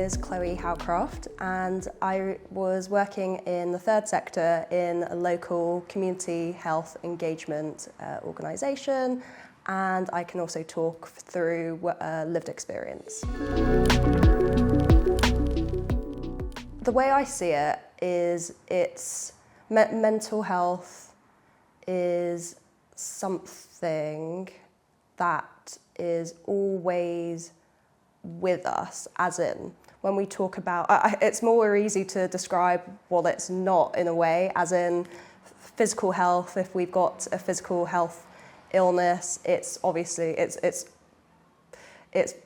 is Chloe Howcroft, and I was working in the third sector in a local community health engagement organisation, and I can also talk through lived experience. The way I see it is mental health is something that is always with us, as in when we talk about, it's more easy to describe what it's not in a way, as in physical health. If we've got a physical health illness, it's obviously, it's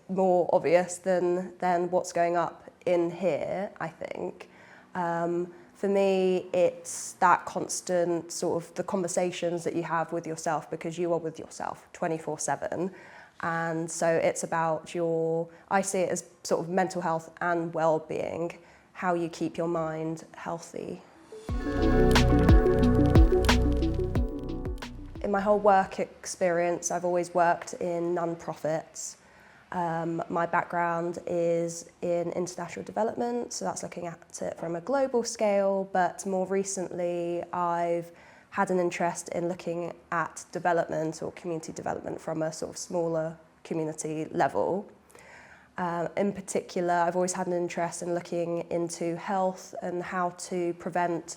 more obvious than what's going up in here, I think. For me, it's that constant sort of the conversations that you have with yourself, because you are with yourself 24/7. And so it's about I see it as sort of mental health and well-being, how you keep your mind healthy. In my whole work experience, I've always worked in non-profits. My background is in international development, so that's looking at it from a global scale, but more recently I've had an interest in looking at development or community development from a sort of smaller community level. In particular, I've always had an interest in looking into health and how to prevent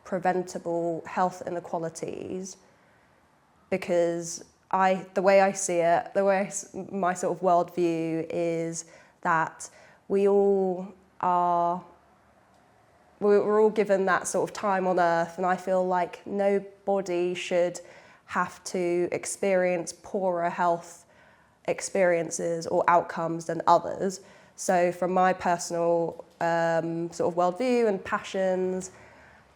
preventable health inequalities, because the way I see it, my sort of worldview is that we're all given that sort of time on earth, and I feel like nobody should have to experience poorer health experiences or outcomes than others. So from my personal sort of worldview and passions,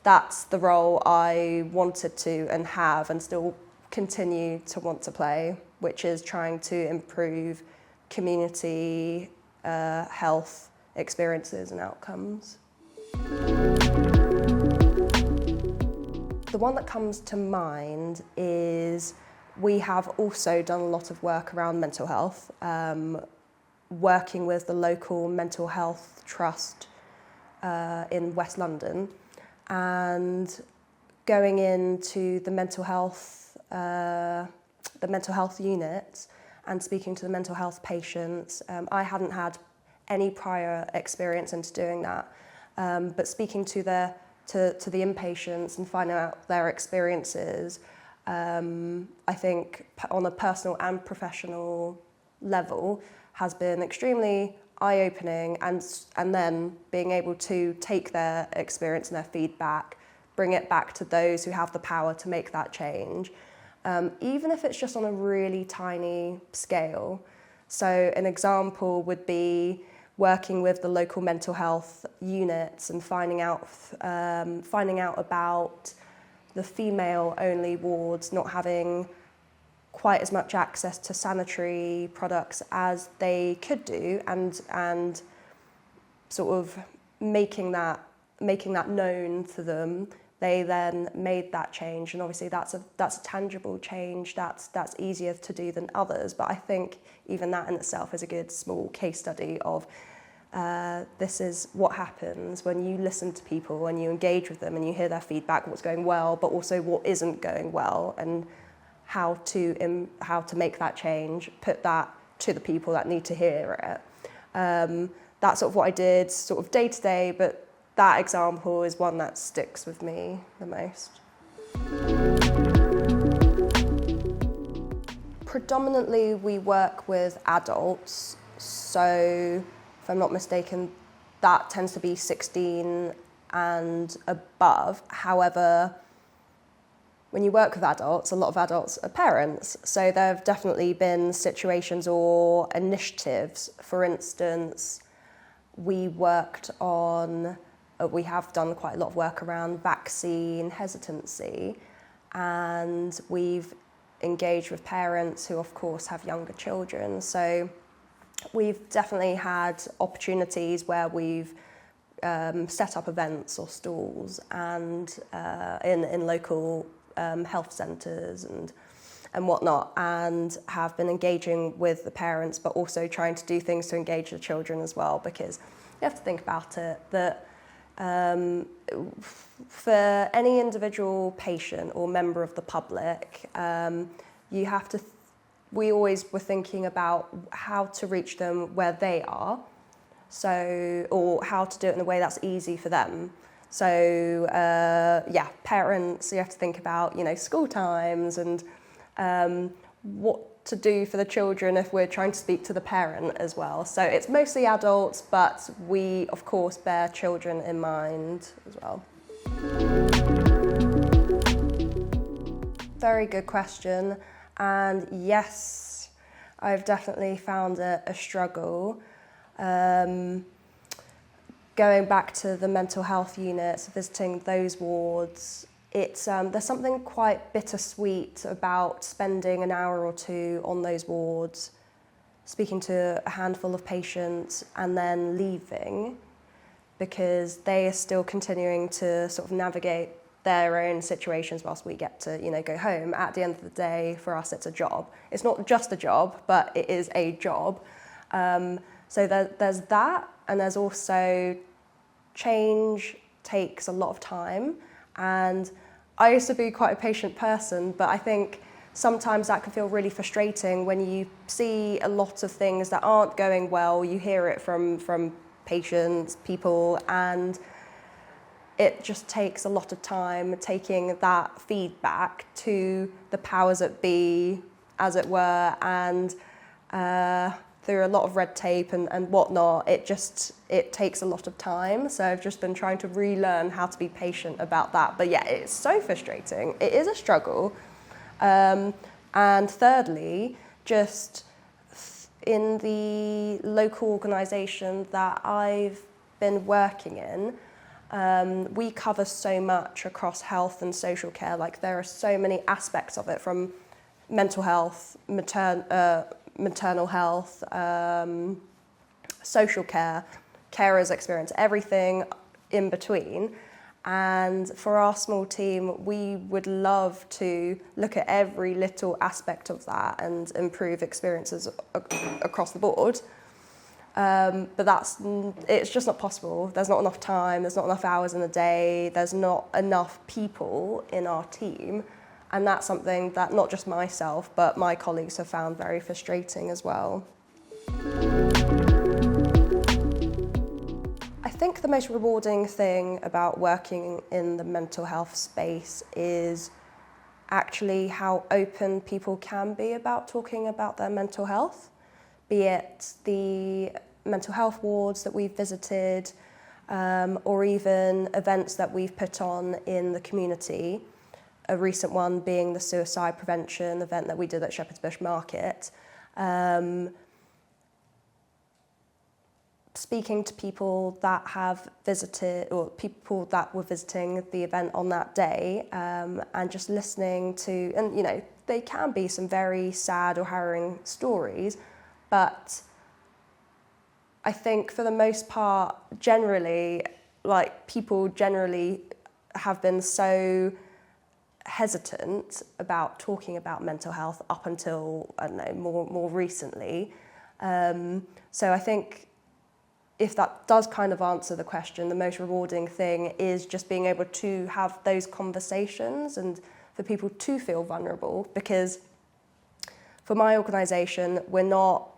that's the role I wanted to and have and still continue to want to play, which is trying to improve community health experiences and outcomes. The one that comes to mind is we have also done a lot of work around mental health, working with the local mental health trust in West London, and going into the mental health unit and speaking to the mental health patients. I hadn't had any prior experience into doing that, but speaking to the inpatients and finding out their experiences, I think on a personal and professional level has been extremely eye-opening, and then being able to take their experience and their feedback, bring it back to those who have the power to make that change, even if it's just on a really tiny scale. So an example would be working with the local mental health units and finding out about the female-only wards not having quite as much access to sanitary products as they could do, and sort of making that known to them. They then made that change, and obviously that's a tangible change. That's easier to do than others. But I think even that in itself is a good small case study of this is what happens when you listen to people and you engage with them and you hear their feedback, what's going well, but also what isn't going well, and how to make that change, put that to the people that need to hear it. That's sort of what I did, sort of day to day, but that example is one that sticks with me the most. Predominantly, we work with adults, so if I'm not mistaken, that tends to be 16 and above. However, when you work with adults, a lot of adults are parents, so there have definitely been situations or initiatives. For instance, we have done quite a lot of work around vaccine hesitancy, and we've engaged with parents who of course have younger children. So we've definitely had opportunities where we've set up events or stalls and in local health centres and whatnot, and have been engaging with the parents, but also trying to do things to engage the children as well, because have to think about it, that for any individual patient or member of the public, you have to, we always were thinking about how to reach them where they are, so, or how to do it in a way that's easy for them. So, parents, you have to think about, school times and what to do for the children if we're trying to speak to the parent as well. So it's mostly adults, but we, of course, bear children in mind as well. Very good question. And yes, I've definitely found it a struggle. Going back to the mental health units, visiting those wards, it's there's something quite bittersweet about spending an hour or two on those wards, speaking to a handful of patients and then leaving, because they are still continuing to sort of navigate their own situations whilst we get to, go home. At the end of the day, for us, it's a job. It's not just a job, but it is a job. So there's that, and there's also change takes a lot of time. And I used to be quite a patient person, but I think sometimes that can feel really frustrating when you see a lot of things that aren't going well. You hear it from patients, people, and it just takes a lot of time taking that feedback to the powers that be, as it were, and through a lot of red tape and whatnot, it takes a lot of time. So I've just been trying to relearn how to be patient about that. But yeah, it's so frustrating. It is a struggle. And thirdly, just in the local organisation that I've been working in, we cover so much across health and social care. Like, there are so many aspects of it, from mental health, maternal health, social care, carers experience, everything in between. And for our small team, we would love to look at every little aspect of that and improve experiences across the board. But it's just not possible. There's not enough time, there's not enough hours in the day, there's not enough people in our team. And that's something that not just myself, but my colleagues have found very frustrating as well. I think the most rewarding thing about working in the mental health space is actually how open people can be about talking about their mental health, be it the mental health wards that we've visited, or even events that we've put on in the community. A recent one being the suicide prevention event that we did at Shepherd's Bush Market. Speaking to people that have visited, or people that were visiting the event on that day, and just listening to, and they can be some very sad or harrowing stories, but I think for the most part, generally, people generally have been so hesitant about talking about mental health up until, more recently. So I think if that does kind of answer the question, the most rewarding thing is just being able to have those conversations and for people to feel vulnerable, because for my organisation, we're not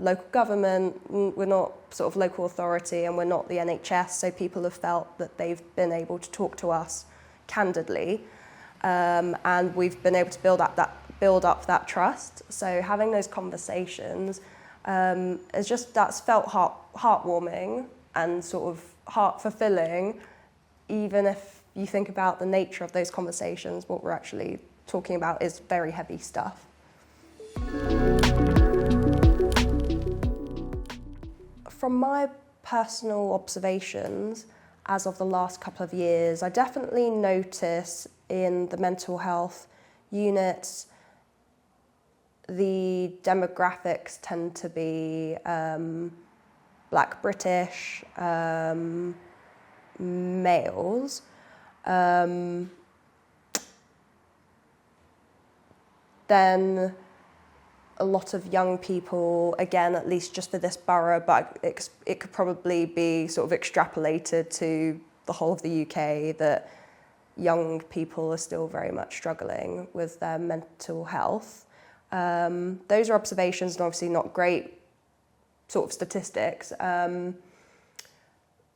local government, we're not sort of local authority, and we're not the NHS, so people have felt that they've been able to talk to us candidly, and we've been able to build up that trust. So having those conversations that's felt heartwarming and sort of heart fulfilling, even if you think about the nature of those conversations. What we're actually talking about is very heavy stuff. From my personal observations, as of the last couple of years, I definitely notice in the mental health units, the demographics tend to be Black British males. Then a lot of young people, again, at least just for this borough, but it could probably be sort of extrapolated to the whole of the UK, that young people are still very much struggling with their mental health. Those are observations and obviously not great sort of statistics.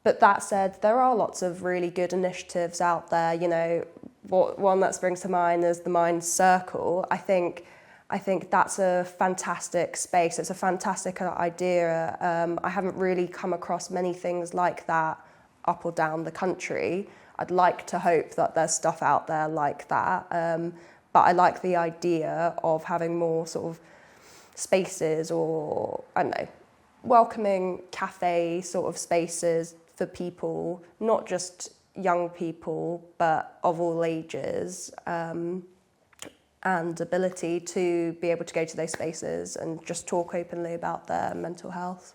But that said, there are lots of really good initiatives out there. You know, one that springs to mind is the Mind Circle. I think that's a fantastic space. It's a fantastic idea. I haven't really come across many things like that up or down the country. I'd like to hope that there's stuff out there like that. But I like the idea of having more sort of spaces, or, I don't know, welcoming cafe sort of spaces for people, not just young people, but of all ages, and ability to be able to go to those spaces and just talk openly about their mental health.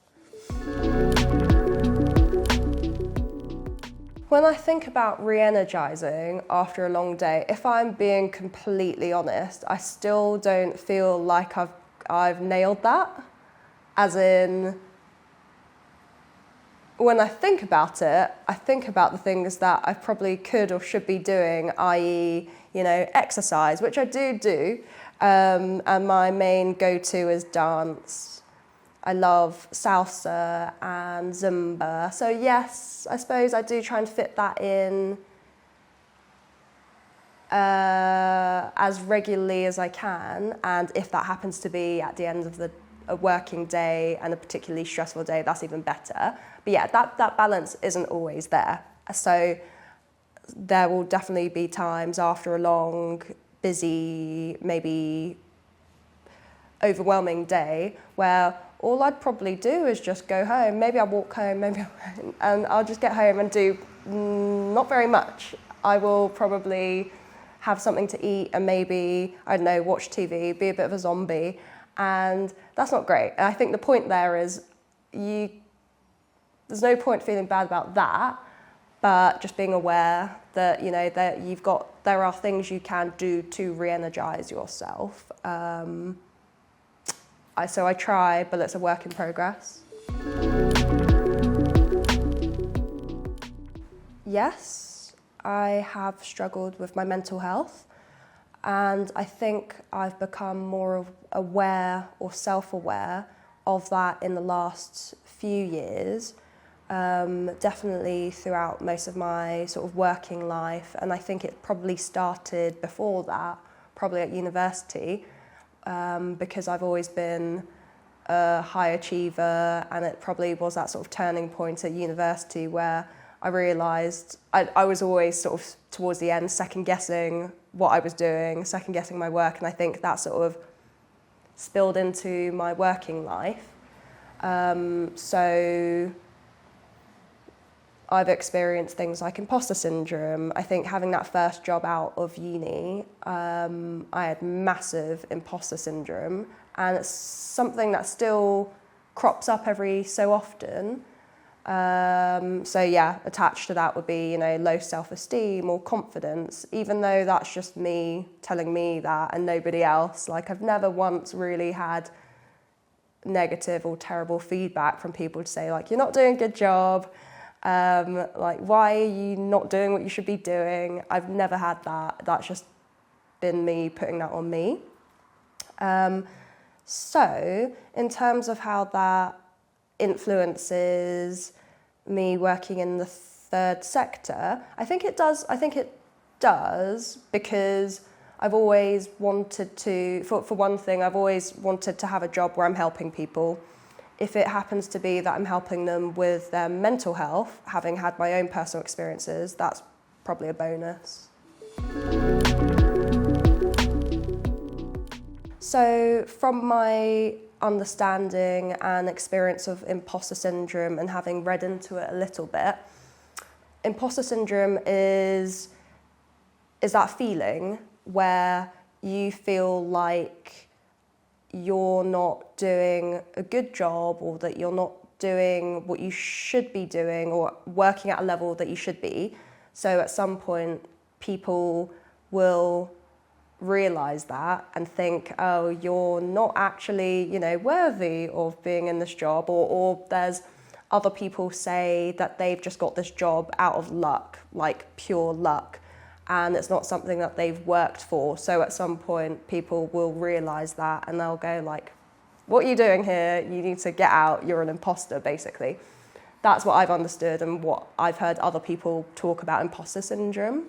When I think about re-energising after a long day, if I'm being completely honest, I still don't feel like I've nailed that. As in, when I think about it, I think about the things that I probably could or should be doing, i.e., you know, exercise, which I do, and my main go-to is dance. I love salsa and Zumba. So yes, I suppose I do try and fit that in as regularly as I can. And if that happens to be at the end of a working day and a particularly stressful day, that's even better. But yeah, that balance isn't always there. So there will definitely be times after a long, busy, maybe overwhelming day where all I'd probably do is just go home. Maybe I'll walk home, and I'll just get home and do not very much. I will probably have something to eat and maybe, I don't know, watch TV, be a bit of a zombie. And that's not great. And I think the point there is there's no point feeling bad about that, but just being aware that, you know, that there are things you can do to re-energise yourself. So I try, but it's a work in progress. Yes, I have struggled with my mental health, and I think I've become more aware or self-aware of that in the last few years, definitely throughout most of my sort of working life, and I think it probably started before that, probably at university. Because I've always been a high achiever, and it probably was that sort of turning point at university where I realised I was always sort of towards the end second-guessing what I was doing, second-guessing my work, and I think that sort of spilled into my working life. So I've experienced things like imposter syndrome. I think having that first job out of uni, I had massive imposter syndrome, and it's something that still crops up every so often. So yeah, attached to that would be, you know, low self-esteem or confidence, even though that's just me telling me that and nobody else. Like, I've never once really had negative or terrible feedback from people to say, like, you're not doing a good job. Like, why are you not doing what you should be doing? I've never had that. That's just been me putting that on me. So in terms of how that influences me working in the third sector, I think it does because I've always wanted to, for one thing, I've always wanted to have a job where I'm helping people. If it happens to be that I'm helping them with their mental health, having had my own personal experiences, that's probably a bonus. So from my understanding and experience of imposter syndrome and having read into it a little bit, imposter syndrome is that feeling where you feel like you're not doing a good job, or that you're not doing what you should be doing, or working at a level that you should be. So at some point, people will realise that and think, oh, you're not actually, worthy of being in this job, or there's other people say that they've just got this job out of luck, like pure luck, and it's not something that they've worked for. So at some point people will realise that and they'll go like, what are you doing here? You need to get out, you're an imposter, basically. That's what I've understood and what I've heard other people talk about imposter syndrome.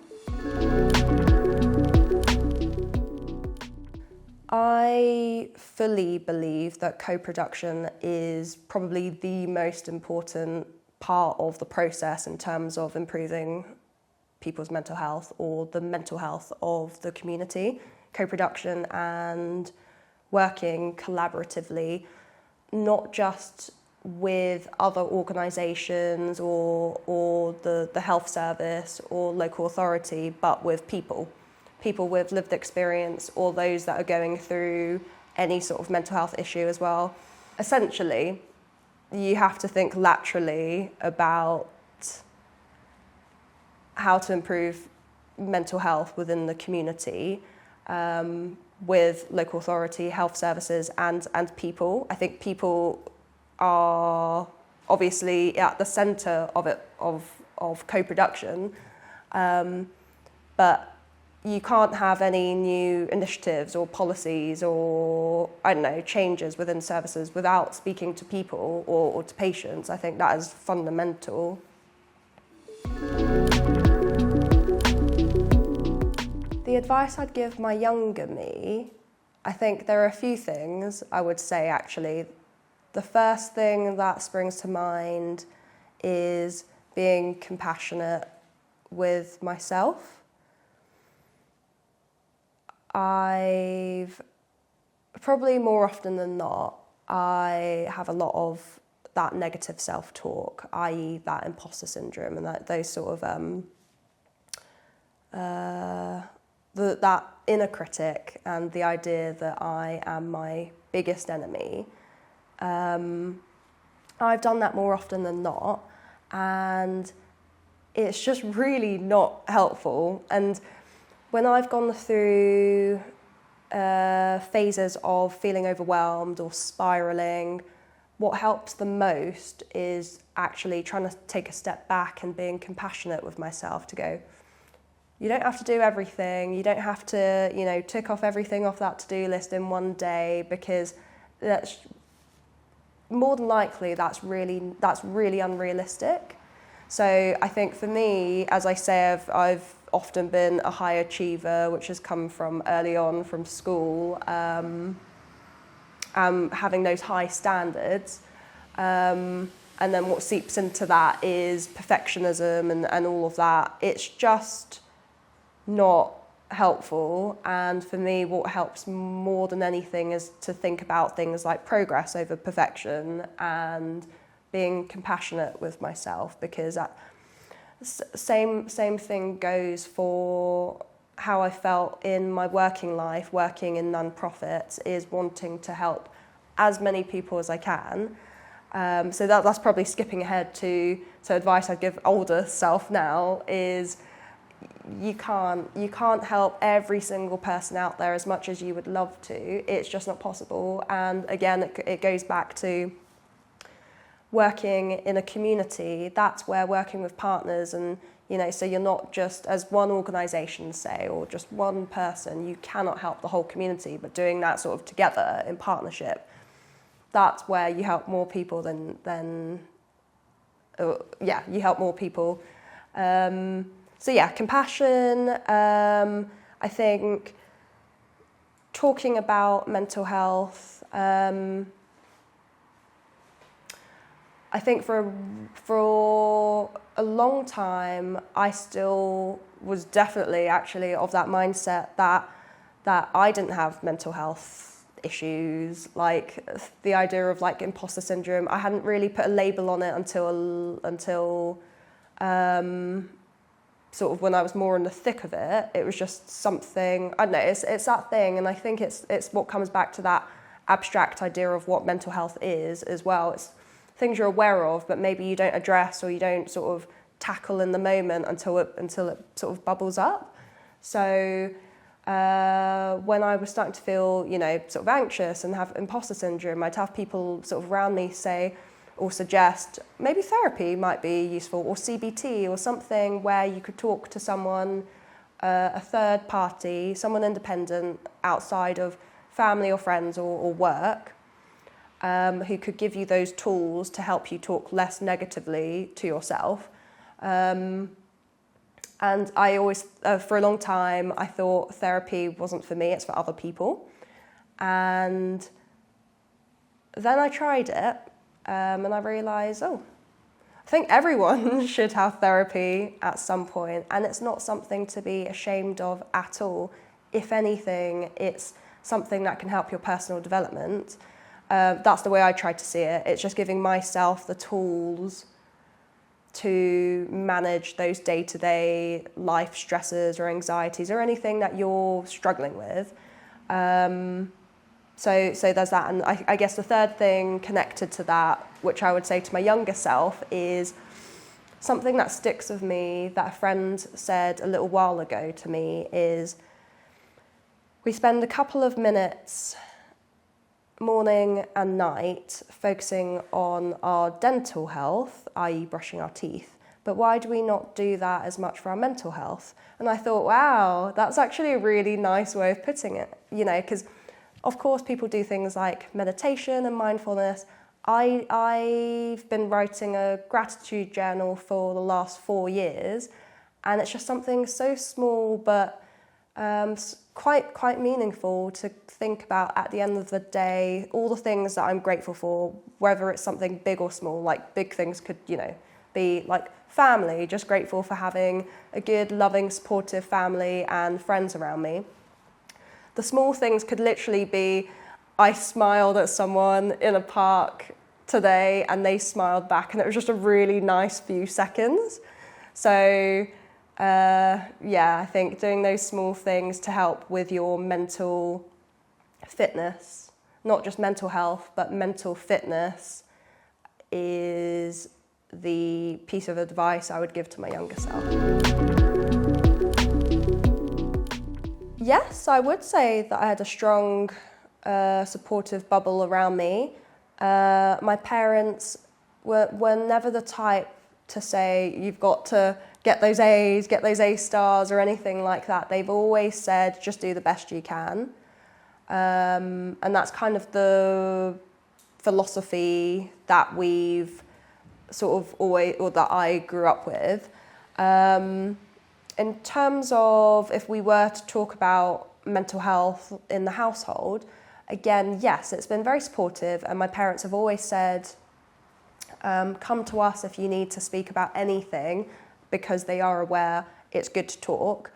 I fully believe that co-production is probably the most important part of the process in terms of improving people's mental health or the mental health of the community. Co-production and working collaboratively, not just with other organisations or the health service or local authority, but with people with lived experience or those that are going through any sort of mental health issue as well. Essentially, you have to think laterally about how to improve mental health within the community, with local authority, health services and people. I think people are obviously at the centre of co-production, but you can't have any new initiatives or policies or, changes within services without speaking to people or to patients. I think that is fundamental. The advice I'd give my younger me, I think there are a few things I would say actually. The first thing that springs to mind is being compassionate with myself. I've probably more often than not, I have a lot of that negative self-talk, i.e. that imposter syndrome and those sort of that inner critic and the idea that I am my biggest enemy. I've done that more often than not, and it's just really not helpful. And when I've gone through phases of feeling overwhelmed or spiralling, what helps the most is actually trying to take a step back and being compassionate with myself to go, you don't have to do everything, you don't have to, tick off everything off that to-do list in one day, because that's more than likely that's really unrealistic. So I think for me, as I say, I've often been a high achiever, which has come from early on from school, having those high standards. And then what seeps into that is perfectionism and all of that. It's just not helpful. And for me, what helps more than anything is to think about things like progress over perfection and being compassionate with myself, because that same thing goes for how I felt in my working life, working in non-profits, is wanting to help as many people as I can. So that's probably skipping ahead to advice I'd give older self now is you can't help every single person out there as much as you would love to. It's just not possible. And again, it goes back to working in a community. That's where working with partners and, so you're not just as one organisation, say, or just one person, you cannot help the whole community, but doing that sort of together in partnership, that's where you help more people you help more people. Compassion, I think talking about mental health, I think for a long time, I still was definitely actually of that mindset that I didn't have mental health issues, like the idea of like imposter syndrome. I hadn't really put a label on it until sort of when I was more in the thick of it. It was just something, I don't know, it's that thing, and I think it's what comes back to that abstract idea of what mental health is as well. It's things you're aware of, but maybe you don't address or you don't sort of tackle in the moment until it sort of bubbles up. So When I was starting to feel, sort of anxious and have imposter syndrome, I'd have people sort of around me say or suggest maybe therapy might be useful, or CBT, or something where you could talk to someone, a third party, someone independent outside of family or friends or work, who could give you those tools to help you talk less negatively to yourself. And I always, for a long time, I thought therapy wasn't for me, it's for other people. And then I tried it, and I realised, I think everyone should have therapy at some point, and it's not something to be ashamed of at all. If anything, it's something that can help your personal development. That's the way I try to see it. It's just giving myself the tools to manage those day-to-day life stresses or anxieties or anything that you're struggling with. So there's that. And I guess the third thing connected to that, which I would say to my younger self, is something that sticks with me that a friend said a little while ago to me is, we spend a couple of minutes morning and night focusing on our dental health, i.e. brushing our teeth, but why do we not do that as much for our mental health? And I thought, wow, that's actually a really nice way of putting it, because of course people do things like meditation and mindfulness. I've been writing a gratitude journal for the last 4 years, and it's just something so small but quite meaningful to think about at the end of the day, all the things that I'm grateful for, whether it's something big or small. Like big things could, be like family, just grateful for having a good, loving, supportive family and friends around me. The small things could literally be, I smiled at someone in a park today and they smiled back, and it was just a really nice few seconds. So I think doing those small things to help with your mental fitness, not just mental health, but mental fitness, is the piece of advice I would give to my younger self. Yes, I would say that I had a strong, supportive bubble around me. My parents were never the type to say, you've got to get those A's, get those A stars or anything like that. They've always said, just do the best you can. And that's kind of the philosophy that we've sort of always, or that I grew up with. In terms of if we were to talk about mental health in the household, again, yes, it's been very supportive, and my parents have always said, come to us if you need to speak about anything, because they are aware it's good to talk.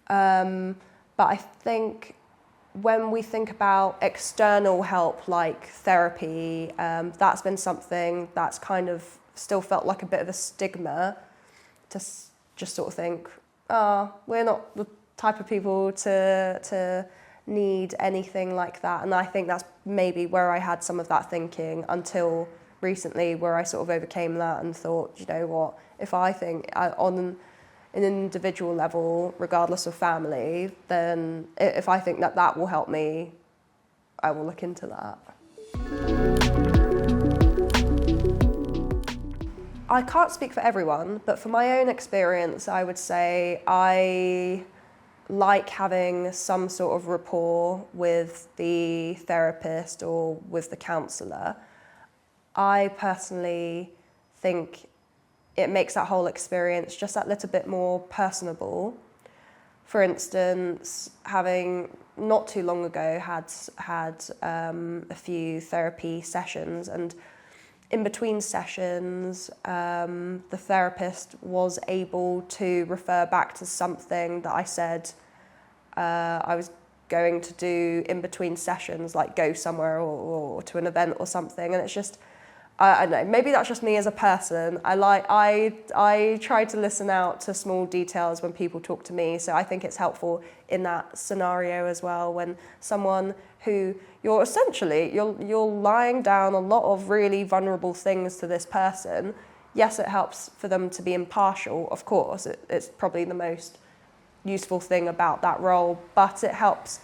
But I think when we think about external help like therapy, that's been something that's kind of still felt like a bit of a stigma to just sort of think, we're not the type of people to need anything like that. And I think that's maybe where I had some of that thinking until recently, where I sort of overcame that and thought, you know what, if I think on an individual level, regardless of family, then if I think that will help me, I will look into that. I can't speak for everyone, but for my own experience, I would say I like having some sort of rapport with the therapist or with the counsellor. I personally think it makes that whole experience just that little bit more personable. For instance, having not too long ago had a few therapy sessions, and in between sessions, the therapist was able to refer back to something that I said I was going to do in between sessions, like go somewhere or to an event or something. And it's just, I don't know, maybe that's just me as a person. I try to listen out to small details when people talk to me, so I think it's helpful in that scenario as well, when someone who you're essentially, you're lying down a lot of really vulnerable things to this person. Yes, it helps for them to be impartial, of course. It's probably the most useful thing about that role, but it helps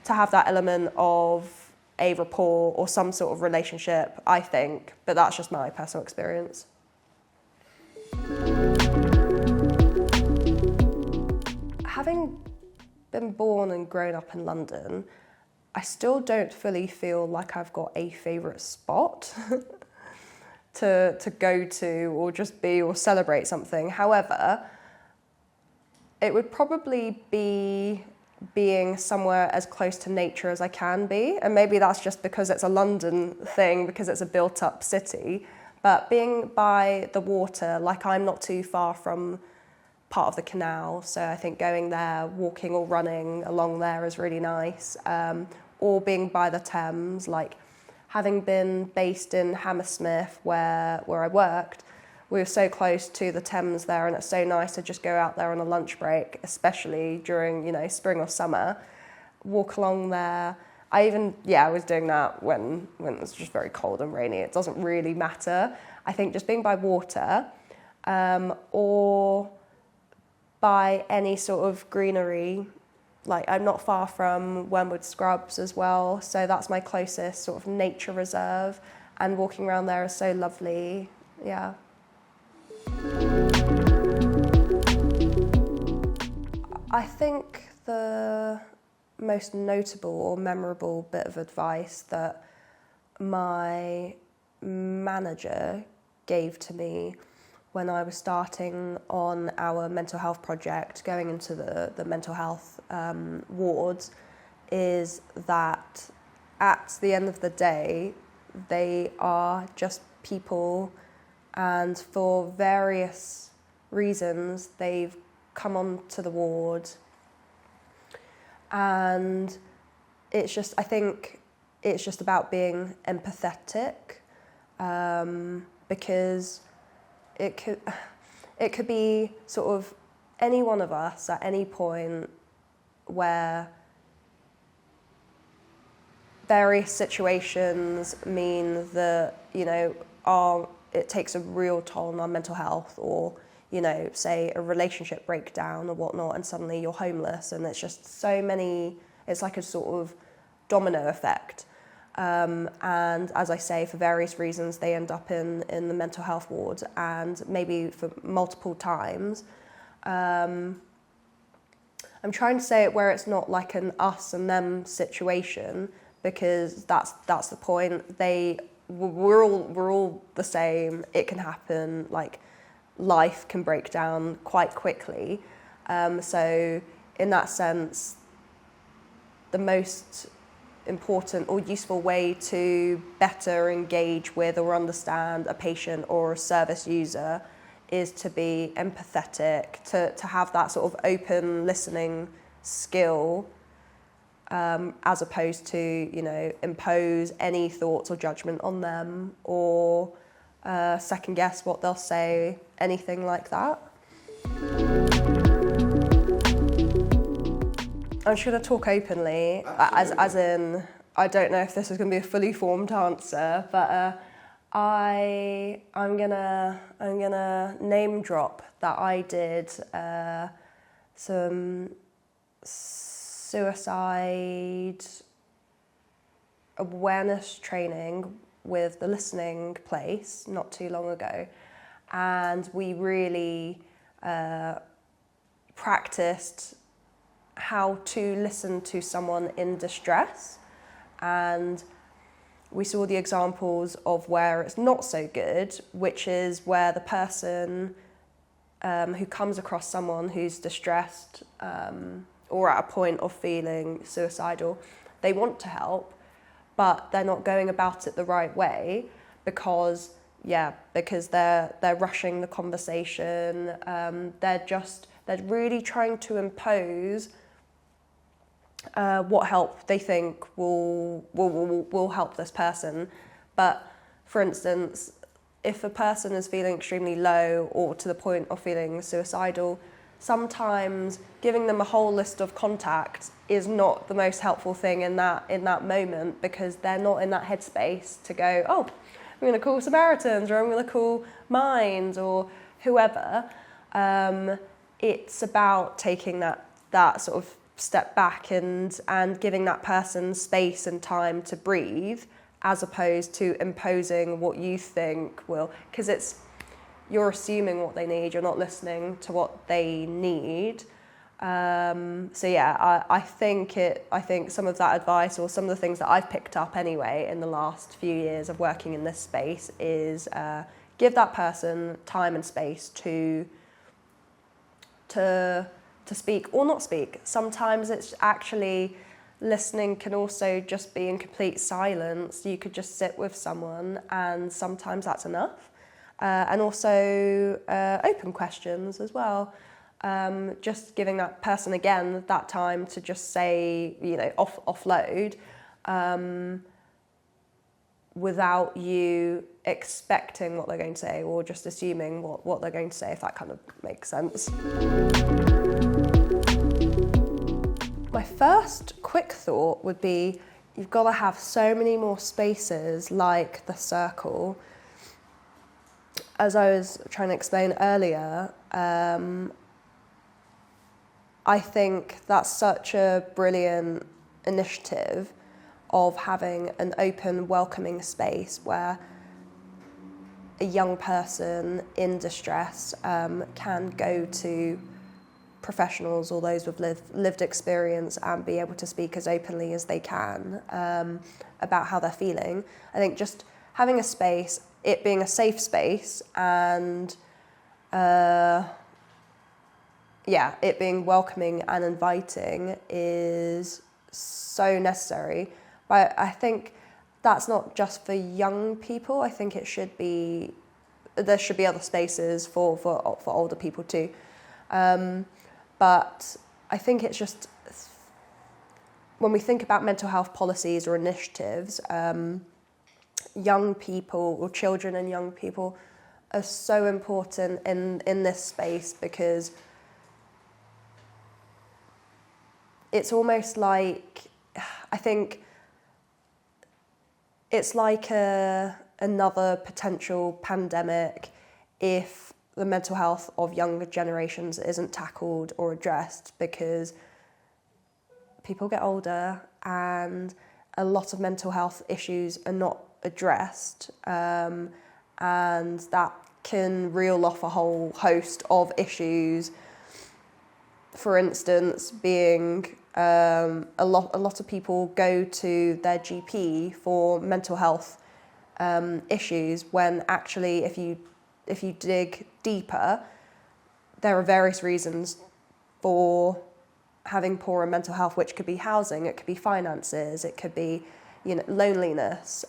to have that element of a rapport or some sort of relationship, I think, but that's just my personal experience. Having been born and grown up in London, I still don't fully feel like I've got a favourite spot to go to or just be or celebrate something. However, it would probably be being somewhere as close to nature as I can be. And maybe that's just because it's a London thing, because it's a built-up city. But being by the water, like I'm not too far from part of the canal, so I think going there, walking or running along there is really nice. Or being by the Thames, like having been based in Hammersmith where I worked, we were so close to the Thames there, and it's so nice to just go out there on a lunch break, especially during, spring or summer, walk along there. I was doing that when it was just very cold and rainy. It doesn't really matter. I think just being by water, or by any sort of greenery. Like I'm not far from Wormwood Scrubs as well, so that's my closest sort of nature reserve, and walking around there is so lovely. Yeah. I think the most notable or memorable bit of advice that my manager gave to me when I was starting on our mental health project, going into the mental health wards, is that at the end of the day, they are just people, and for various reasons, they've come onto the ward. And I think it's just about being empathetic, because it could be sort of any one of us at any point where various situations mean that, it takes a real toll on our mental health, or, say a relationship breakdown or whatnot, and suddenly you're homeless, and it's just so many, it's like a sort of domino effect. And as I say, for various reasons, they end up in the mental health ward, and maybe for multiple times. I'm trying to say it where it's not like an us and them situation, because that's the point. We're all the same. It can happen. Like life can break down quite quickly. So in that sense, the most important or useful way to better engage with or understand a patient or a service user is to be empathetic, to have that sort of open listening skill, as opposed to, impose any thoughts or judgment on them, or second guess what they'll say, anything like that. I'm just going to talk openly, as in, I don't know if this is going to be a fully formed answer, but I'm gonna name drop that I did some suicide awareness training with the Listening Place not too long ago, and we really practiced how to listen to someone in distress, and we saw the examples of where it's not so good, which is where the person who comes across someone who's distressed or at a point of feeling suicidal, they want to help, but they're not going about it the right way because they're rushing the conversation. They're really trying to impose what help they think will help this person. But for instance, if a person is feeling extremely low or to the point of feeling suicidal, sometimes giving them a whole list of contacts is not the most helpful thing in that moment, because they're not in that headspace to go, oh, I'm going to call Samaritans, or I'm going to call Minds, or whoever. it's about taking that sort of step back and giving that person space and time to breathe, as opposed to imposing what you think will, because you're assuming what they need, you're not listening to what they need. So yeah, I think some of that advice, or some of the things that I've picked up anyway in the last few years of working in this space, is give that person time and space to speak or not speak. Sometimes it's actually, listening can also just be in complete silence. You could just sit with someone, and sometimes that's enough. And also open questions as well. Just giving that person, again, that time to just say, offload, without you expecting what they're going to say, or just assuming what they're going to say, if that kind of makes sense. My first quick thought would be, you've got to have so many more spaces like the circle. As I was trying to explain earlier, I think that's such a brilliant initiative of having an open, welcoming space where a young person in distress can go to professionals or those with lived experience and be able to speak as openly as they can about how they're feeling. I think just having a space, it being a safe space, and it being welcoming and inviting is so necessary. But I think that's not just for young people. I think there should be other spaces for older people too. But I think it's just, when we think about mental health policies or initiatives, young people, or children and young people, are so important in this space, because it's almost like, I think it's like another potential pandemic if the mental health of younger generations isn't tackled or addressed, because people get older and a lot of mental health issues are not addressed, and that can reel off a whole host of issues. For instance, being a lot of people go to their GP for mental health issues, when actually if you dig deeper, there are various reasons for having poorer mental health, which could be housing, it could be finances, it could be loneliness.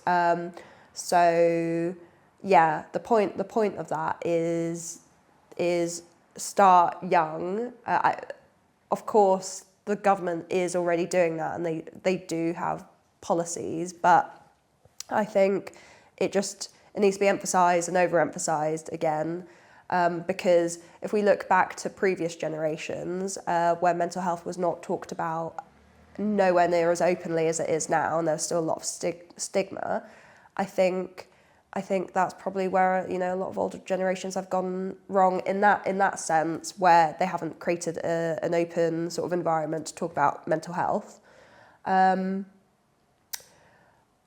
So yeah, the point of that is start young. Of course, the government is already doing that, and they do have policies, but I think it needs to be emphasised and overemphasised again, because if we look back to previous generations where mental health was not talked about nowhere near as openly as it is now, and there's still a lot of stigma, I think that's probably where a lot of older generations have gone wrong in that sense, where they haven't created an open sort of environment to talk about mental health.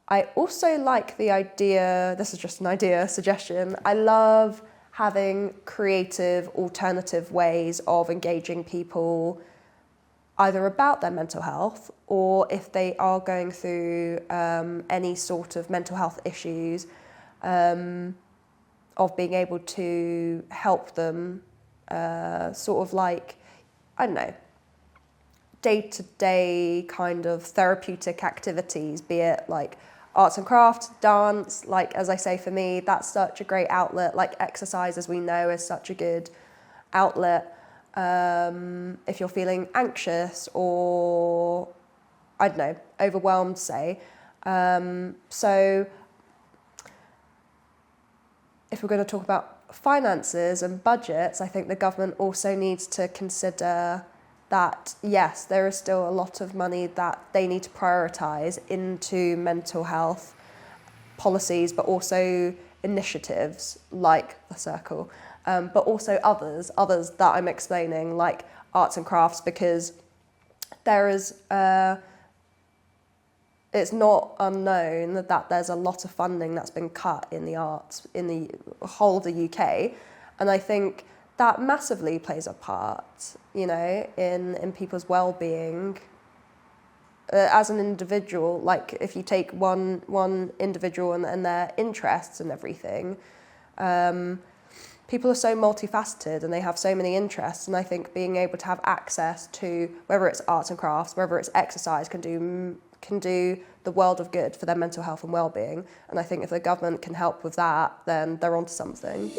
I also like the idea, this is just an idea, suggestion, I love having creative, alternative ways of engaging people either about their mental health, or if they are going through any sort of mental health issues, of being able to help them sort of like, I don't know, day-to-day kind of therapeutic activities, be it like arts and crafts, dance, like as I say, for me, that's such a great outlet. Like exercise, as we know, is such a good outlet if you're feeling anxious or, I don't know, overwhelmed, say. So if we're going to talk about finances and budgets, I think the government also needs to consider that, yes, there is still a lot of money that they need to prioritise into mental health policies, but also initiatives like the Circle, but also others that I'm explaining, like arts and crafts, because there is, it's not unknown that there's a lot of funding that's been cut in the arts in the whole of the UK. And I think that massively plays a part, you know, in people's well-being. As an individual, like if you take one individual and their interests and everything, people are so multifaceted and they have so many interests, and I think being able to have access to whether it's arts and crafts, whether it's exercise, can do the world of good for their mental health and well-being. And I think if the government can help with that, then they're onto something.